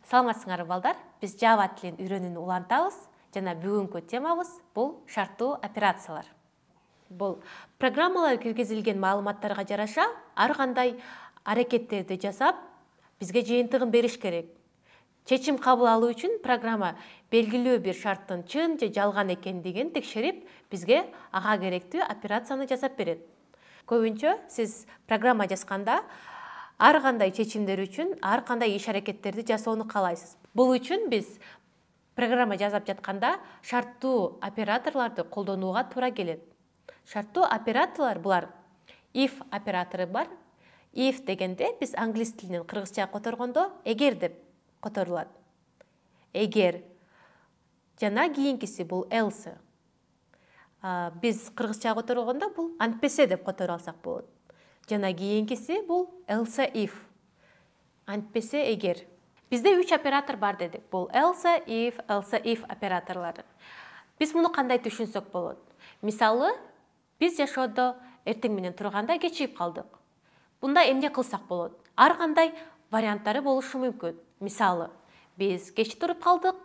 Саламатсыңар балдар, біз Java тілін үйренүүнү улантабыз. Жана бүгүнкү темабыз бул шарттуу операциялар. Бул программалар киргизилген маалыматтарга жараша ар кандай аракеттерди жасап, бизге жыйынтыгын бериш керек. Чечим кабыл алуу үчүн программа белгилүү бир шарттын чын же жалган экендигин текшерип, бизге ага керектүү операцияны жасап берет. Көбүнчө сиз программа жазганда ар кандай чечимдер үчүн ар кандай иш аракеттерди жасоону каалайсыз. Бул үчүн биз программа жазып жатканда шарттуу операторлорду колдонууга туура келет. Шарттуу операторлор булар if оператору бар. If дегенде биз англис тилинен кыргызчага которгондо эгер деп которулат. Эгер жана кийинкиси бул else. Биз кыргызчага которгондо бул антпесе деп которо алсак болот. Жана кийинкиси бул else if. Антпесе эгер. Бизде 3 оператор бар дедик. Бул else if операторлору. Биз муну кандай түшүнсөк болот? Мисалы, биз жашоодо эртең менен турганда кечигип калдык. Бунда эмне кылсак болот? Ар кандай варианттары болушу мүмкүн. Мисалы, биз кеч туруп калдык.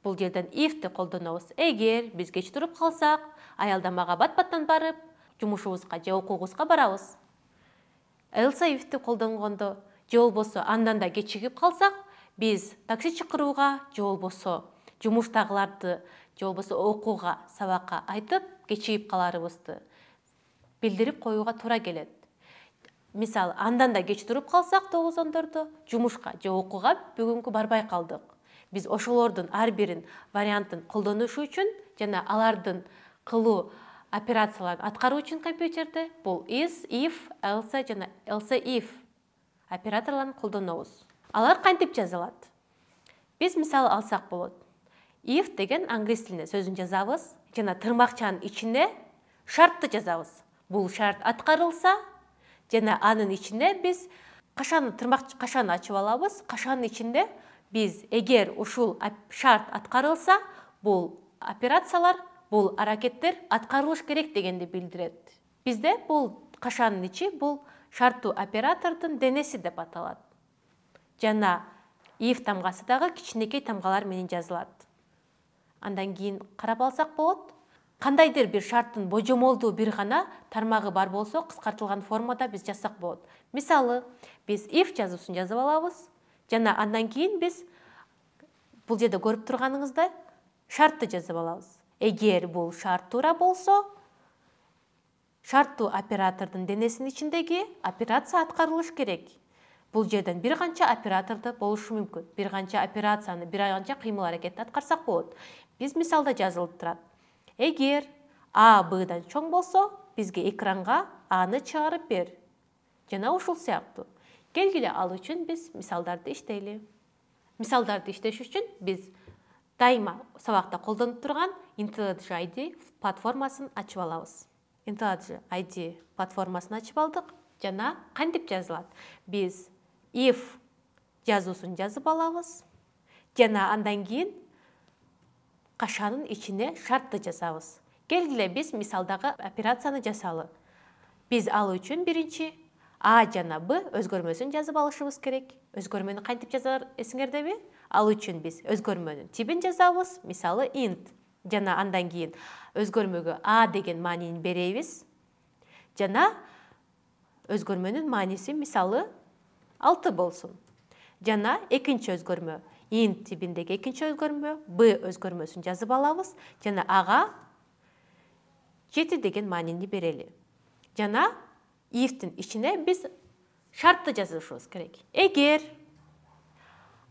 Бул жерден if'ти колдонобуз. Эгер биз кеч туруп калсак, аялдамага бат-баттан барып, жумушубузга же окуубузга барабыз. Else if'ти колдонгондо же болбосо андан да кечигип калсак, биз такси чакырууга же болбосо жумуштагыларды же болбосо окууга, сабакка айтып, кечигип каларыбызды билдирип коюуга туура келет. Мисалы, андан да кеч туруп калсак 9-ондордо жумушка же окууга бүгүнкү барбай калдык. Биз ошолордун ар бирин вариантын колдонушу үчүн жана алардын кылуу операцияларын аткаруу үчүн компьютерде бул is, if, else жана else if операторлорун колдонобуз. Алар кантип жазылат? Биз мисалы алсак болот. If деген англис тилинде сөзүн жазабыз жана тырмакчанын ичине шартты жазабыз. Бул шарт аткарылса жана анын ичинде биз кашаны ачып алабыз. Кашанын ичинде биз эгер ушул шарт аткарылса, бул операциялар, бул аракеттер аткарылыш керек дегенди билдирет. Бизде бул кашанын ичи бул шарттуу оператордун денеси деп аталат. Жана if тамгасы дагы кичинекей тамгалар менен жазылат. Андан кийин карап алсак болот. Кандайдыр бир шарттын божомолдуу бир гана тармагы бар болсо, кыскартылган формада биз жазсак болот. Мисалы, биз if жазуусун жазып алабыз. Жана андан кийин биз бул жерде көрүп турганыңыздай шартты жазып алабыз. Эгер бул шарт туура болсо, шарттуу оператордун денесинин ичиндеги операция аткарылыш керек. Бул жерден бир канча операторду болушу мүмкүн. Бир канча операцияны, бир канча кыймыл аракетти аткарсак болот. Биз мисалда жазылып турат. Эгер А Б'дан чоң болсо, бизге экранга Аны чыгарып бер. Жана ушул сыяктуу. Келгиле ал үчүн биз мисалдарды иштейли. Мисалдарды иштеш үчүн биз дайыма сабакта колдонуп турган IntelliJ IDE платформасын ачып алабыз. IntelliJ IDE платформасын ачып алдык. Жана кантип жазылат? Биз if жазуусун жазып алабыз. Жана андан кийин кашанын ичине шартты жазабыз. Келгиле биз мисалдагы операцияны жасалы. Биз ал үчүн биринчи А жана Б өзгөрмөсүн жазып алышыбыз керек. Өзгөрмөнү кантип жазар эсиңердеби? Ал үчүн биз өзгөрмөнүн типин жазабыз. Мисалы int. Жана андан кийин өзгөрмөгө А деген маанини беребиз. Жана өзгөрмөнүн мааниси мисалы 6 болсун. Жана экинчи өзгөрмө int типиндеги экинчи өзгөрмө B өзгөрмөсүн жазып алабыз. Жана ага 7 деген маанини берели. Жана if'тин ичине биз шартты жазышыбыз керек. Эгер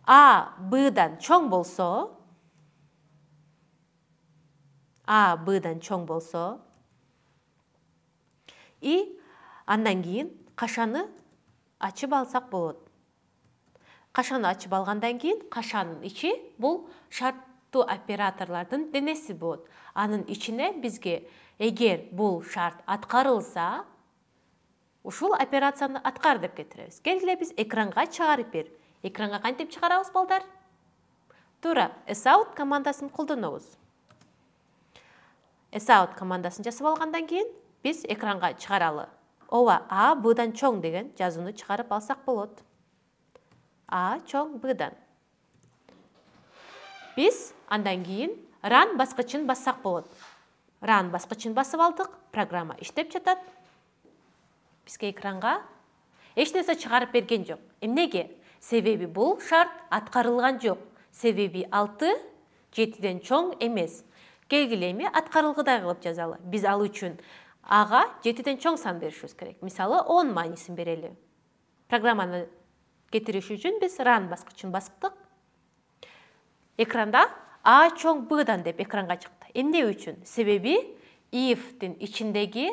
А Б'дан чоң болсо, и андан кийин кашаны ачып алсак болот. Кашаны ачып алгандан кийин кашанын ичи бул шарттуу операторлордун денеси болот. Анын ичине бизге эгер бул шарт аткарылса, ушул операцияны аткар деп кетиребиз. Келгиле биз экранга чыгарып бер. Экранга кантип чыгарабыз балдар? Туура, sout командасын колдонобуз. Sout командасын жасап алгандан кийин биз экранга чыгаралы. Ооба, А Б'дан чоң деген жазууну чыгарып алсак болот. А чоң Б'дан. Biz андан кийин run баскычын бассак болот. Run баскычын басып алдык, программа иштеп жатат. Бизге экранга эч нерсе чыгарып берген жок. Эмнеге? Себеби бул шарт аткарылган жок. Себеби 6 7ден чоң эмес. Келгиле эми аткарылгыдай кылып жазалы. Биз ал үчүн ага 7ден чоң сан беришибиз керек. Мисалы 10 маанисин берели. Программаны кетириш үчүн биз run баскычын басыптык. Экранда А чоң Б'дан деп экранга чыкты. Эмне үчүн? Себеби if'тин ичиндеги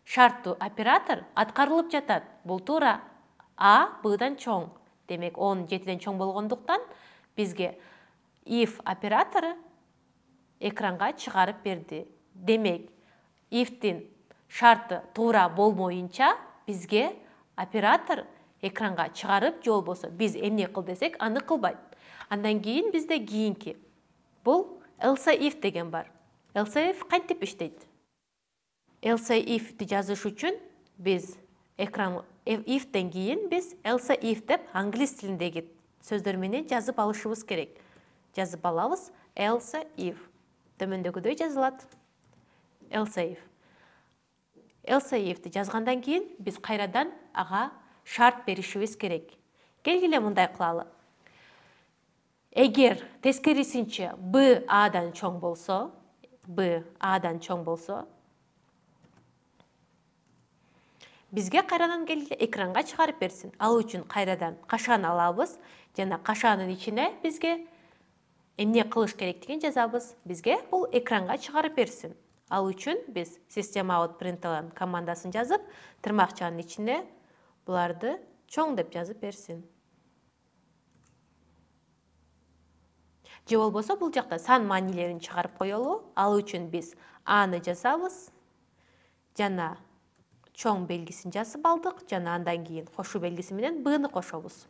шарттуу оператор аткарылып жатат. Бул туура А Б'дан чоң. Демек 10 7ден чоң болгондуктан бизге if оператору экранга чыгарып берди. Демек if'тин шарты туура болмоюнча бизге оператор экранга чыгарып же болбосо биз эмне кыл десек аны кылбайт. Андан кийин бизде кийинки бул else if деген бар. Else if кантип иштейт? Else if'ти жазыш үчүн биз экран if'тен кийин биз else if деп англис тилиндеги сөздөр менен жазып алышыбыз керек. Жазып алабыз else if. Төмөндөгүдөй жазылат. Else if. Else if'ти жазгандан кийин биз кайрадан ага шарт беришибиз керек. Келгиле мындай кылалы. Эгер тескерисинче B A'дан чоң болсо, бизге кайрадан келгиле экранга чыгарып берсин. Ал үчүн кайрадан кашаны алабыз жана кашанын ичине бизге эмне кылыш керектигин жазабыз. Бизге бул экранга чыгарып берсин. Ал үчүн биз system.out.println командасын жазып, тырмакчанын ичине буларды чоң деп жазып берсин. Же болбосо бул жакта сан маанилерин чыгарып коелу. Ал үчүн биз Аны жазабыз жана чоң белгисин жазып алдык жана андан кийин кошуу белгиси менен Б'ны кошобуз.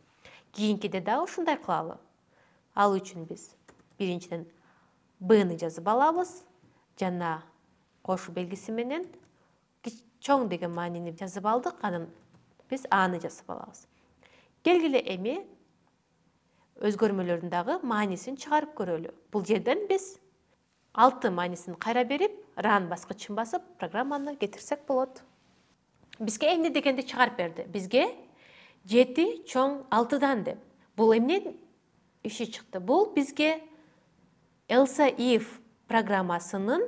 Кийинкиде дагы ушундай кылалы. Ал үчүн биз биринчиден Б'ны жазып алабыз жана кошуу белгиси менен чоң деген маанини жазып алдык, анан биз Аны жазып алабыз. Келгиле эми өзгөрмөлөрдүн дагы маанисин чыгарып көрөлү. Бул жерден биз 6 маанисин кайра берип, run баскычын басып, программаны кетирсек болот. Бизге эмне дегенди чыгарып берди? Бизге 7 чоң 6дан деп. Бул эмне иши чыкты? Бул бизге else if программасынын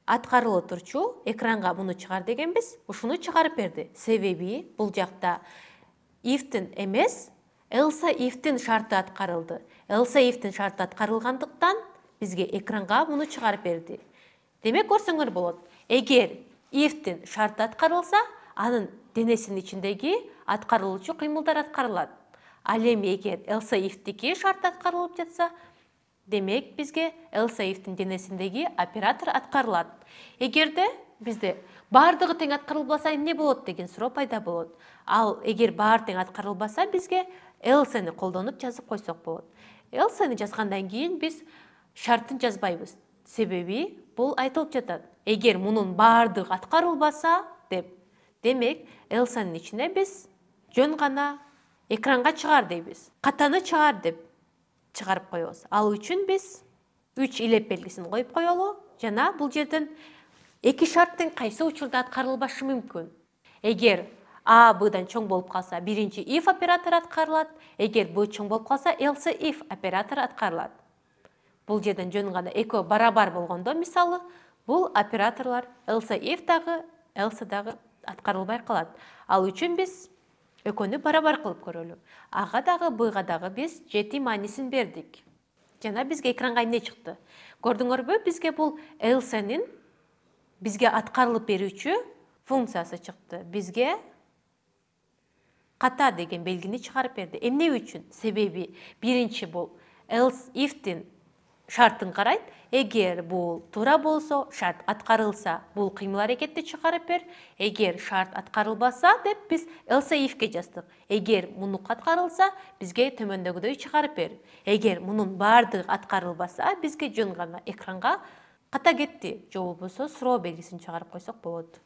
аткарылып турчу экранга муну чыгар дегенбиз. Ушуну чыгарып берди. Себеби бул жакта if'тин эмес, else if'тин шарты аткарылды. Else if'тин шарты аткарылгандыктан бизге экранга муну чыгарып берди. Демек көрсөңөр болот. Эгер if'тин шарты аткарылса, анын денесинин ичиндеги аткарылуучу кыймылдар аткарылат. Ал эми эгер else if'тики шарты аткарылып жатса, демек бизге else if'тин денесиндеги оператор аткарылат. Эгерде бизде бардыгы тең аткарылбаса эмне болот деген суроо пайда болот. Ал эгер баары тең аткарылбаса, бизге else'ни колдонуп жазып койсок болот. Else'ни жазгандан кийин биз шартын жазбайбыз. Себеби бул айтылып жатат. Эгер мунун баардыгы аткарылбаса деп. Демек, else'нин ичине биз жөн гана экранга чыгар дейбиз. Катаны чыгар деп чыгарып коебуз. Ал үчүн биз 3 илеп белгисин коюп коелу жана бул жерден эки шарттын кайсы учурда аткарылбашы мүмкүн. Эгер А Б'дан чоң болуп калса, биринчи if оператору аткарылат. Эгер Б чоң болуп калса, else if оператору аткарылат. Бул жерден жөн гана экөө барабар болгондо, мисалы, бул операторлор else if дагы, else дагы аткарылбай калат. Ал үчүн биз экөөнү барабар кылып көрөлү. Ага дагы, Б'га дагы биз 7 маанисин бердик. Жана бизге экранга эмне чыкты? Көрдүңөрбү? Бизге бул else'нин бизге аткарылып берүүчү функциясы чыкты. Бизге ката деген белгини чыгарып берди. Эмне үчүн? Себеби биринчи бул else if'тин шартын карайт. Эгер бул туура болсо, шарт аткарылса, бул кыймыл аракетти чыгарып бер. Эгер шарт аткарылбаса деп биз else if'ке жаздык. Эгер муну аткарылса, бизге төмөндөгүдөй чыгарып бер. Эгер мунун баардыгы аткарылбаса, бизге жөн гана экранга ката кетти. Же болбосо суроо белгисин чыгарып койсок болот.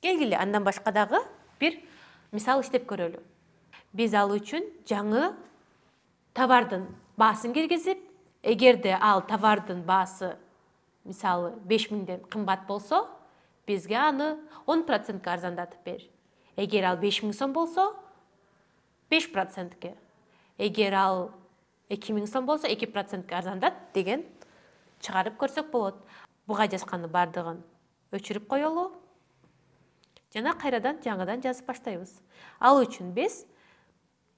Келгиле андан башка дагы бир мисал иштеп көрөлү. Биз ал үчүн жаңы товардын баасын киргизип, эгерде ал товардын баасы мисалы 5000ден кымбат болсо, бизге аны 10% арзандатып бер. Эгер ал 5000 сом болсо, 5%-ке. Эгер ал 2000 сом болсо, 2%-ке арзандат деген чыгарып көрсөк болот. Буга жазганы бардыгын өчүрүп коелу. Жана кайрадан жаңыдан жазып баштайбыз. Ал үчүн биз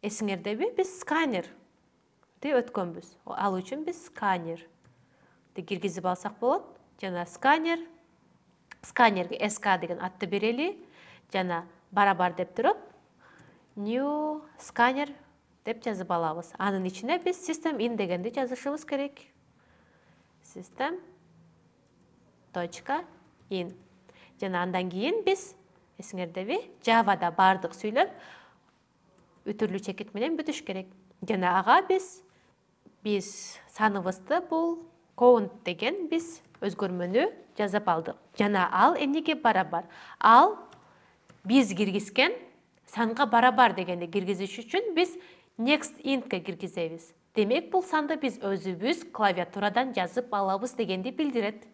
эсиңердеби биз сканерди өткөнбүз. Ал үчүн биз сканерди киргизип алсак болот. Жана сканерге SK деген атты берели. Жана барабар деп туруп new scanner деп жазып алабыз. Анын ичине биз system in дегенди жазышыбыз керек. System.in. Жана андан кийин биз эсиңердеби Java'да бардык сүйлөп үтүрлүү чекит менен бүтүш керек. Жана ага биз саныбызды бул count деген биз өзгөрмөнү жазып алдык. Жана ал эмнеге барабар? Ал биз киргизген санга барабар дегенди киргизиш үчүн биз next int'ке киргизебиз. Демек бул санды биз өзүбүз клавиатурадан жазып алабыз дегенди билдирет.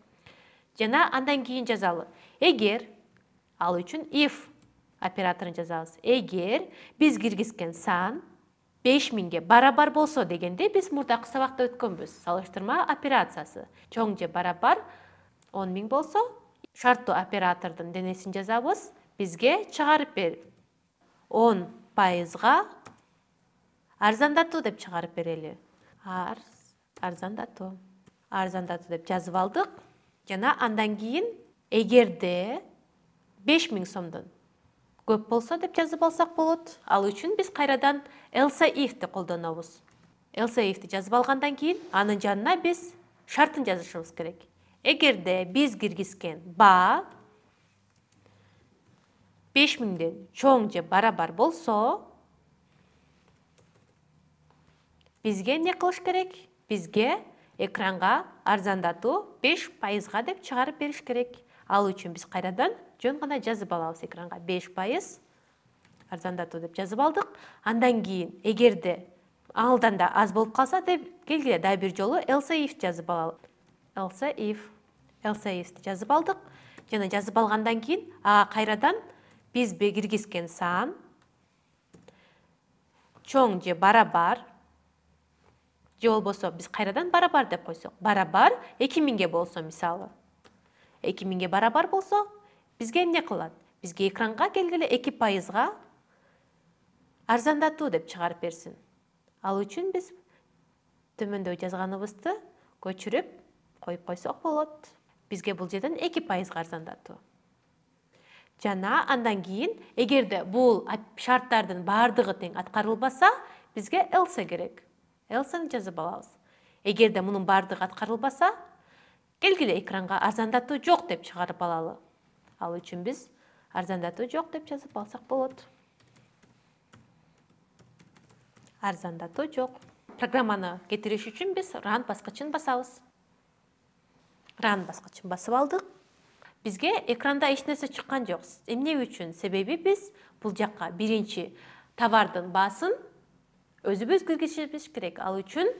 Жана андан кийин жазалы. Эгер ал үчүн if операторун жазабыз. Эгер биз киргизген сан 5000ге барабар болсо дегенде биз мурдакы сабакта өткөнбүз. Салыштырма операциясы. Чоң же барабар 10000 болсо, шарттуу оператордун денесин жазабыз. Бизге чыгарып бер. 10%га арзандатуу деп чыгарып берели. Арзандатуу деп жазып алдык. Жана андан кийин эгерде 5000 сомдон көп болсо деп жазып алсак болот. Ал үчүн биз кайрадан else if'ти колдонобуз. Else if'ти жазып алгандан кийин анын жанына биз шартын жазышыбыз керек. Эгерде биз киргизген баа 5000ден чоң же барабар болсо, бизге эмне кылыш керек? Бизге экранга арзандатуу 5%га деп чыгарып бериш керек. Ал үчүн биз кайрадан жөн гана жазып алабыз экранга 5% арзандатуу деп жазып алдык. Андан кийин эгерде алдан да аз болуп калса деп келгиле да бир жолу else if жазып алалы. Else if жазып алдык. Жана жазып алгандан кийин ага кайрадан биз киргизген сан чоң же барабар же болбосо биз кайрадан барабар деп койсок, барабар 2000ге болсо мисалы. 2000ге барабар болсо, бизге эмне кылат? Бизге экранга келгиле 2%га арзандатуу деп чыгарып берсин. Ал үчүн биз төмөндө жазганыбызды көчүрүп коюп койсок болот. Бизге бул жерден 2%га арзандатуу. Жана андан кийин эгерде бул шарттардын бардыгы тең аткарылбаса, бизге else керек. Else'ни жазып алабыз. Эгерде мунун бардыгы аткарылбаса, келгиле экранга арзандатуу жок деп чыгарып алалы. Ал үчүн биз арзандатуу жок деп жазып алсак болот. Арзандатуу жок. Программаны кетириш үчүн биз run баскычын басабыз. Run баскычын басып алдык. Бизге экранда эч нерсе чыккан жок. Эмне үчүн? Себеби биз бул жакка биринчи товардын баасын өзүбүз киргизишибиз керек. Ал үчүн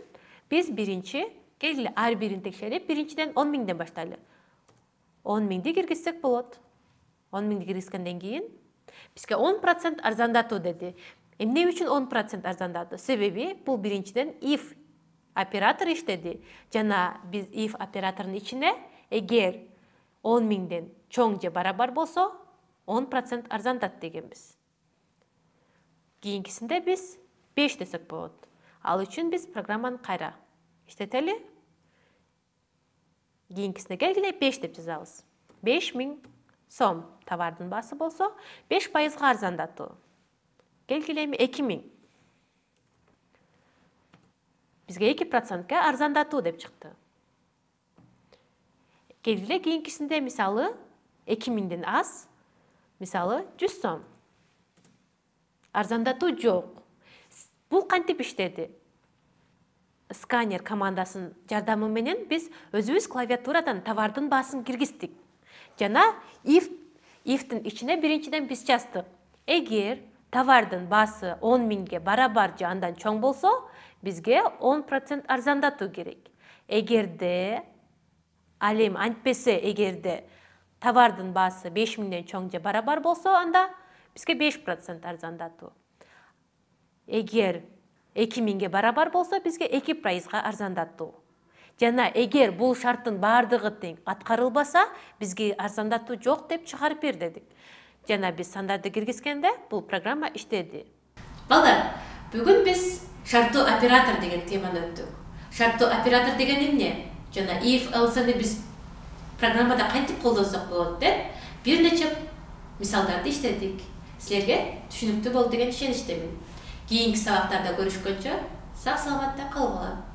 биз биринчи келгиле ар бирин текшерип, биринчиден 10.000ден баштайлы. 10.000ди киргизсек болот. 10.000ди киргизгенден кийин бизге 10% арзандатуу деди. Эмне үчүн 10% арзандатуу? Себеби бул биринчиден if оператор иштеди. Жана биз if операторунун ичине эгер 10.000ден чоң же барабар болсо, 10% арзандат дегенбиз. Кийинкисинде биз 5 десек болот. Ал үчүн биз программаны кайра иштетели. Кийинкисине келгиле 5 деп жазабыз. 5000 сом товардын баасы болсо, 5%га арзандатуу. Келгиле 2000. Бизге 2%га арзандатуу деп чыкты. Келгиле кийинкисинде мисалы 2000ден аз, мисалы 100 сом. Арзандатуу жок. Бул кантип иштеди? Сканер командасын жардамы менен биз өзүбүз клавиатурадан товардын баасын киргиздик. Жана if'тин ичине биринчиден биз жаздык. Эгер товардын баасы 10 миңге барабар же андан чоң болсо, бизге 10% арзандатуу керек. Эгерде ал эми антпесе, эгерде товардын баасы 5 миңден чоң же барабар болсо, анда бизге 5% арзандатуу. Эгер 2 миңге барабар болсо, бизге 2%га арзандатуу. Жана эгер бул шарттын бардыгы тең аткарылбаса, бизге арзандатуу жок деп чыгарып бер дедик. Жана биз сандарды киргизгенде бул программа иштеди. Балдар, бүгүн биз шарттуу оператор деген теманы өттүк. Шарттуу оператор деген эмне? Жана if else'ни биз программада кантип колдонсок болот деп бир нече мисалдарды иштедик. Силерге түшүнүктүү болду деген ишеничтемин. Кийинки сабактарда көрүшкөнчө сак саламатта калгыла.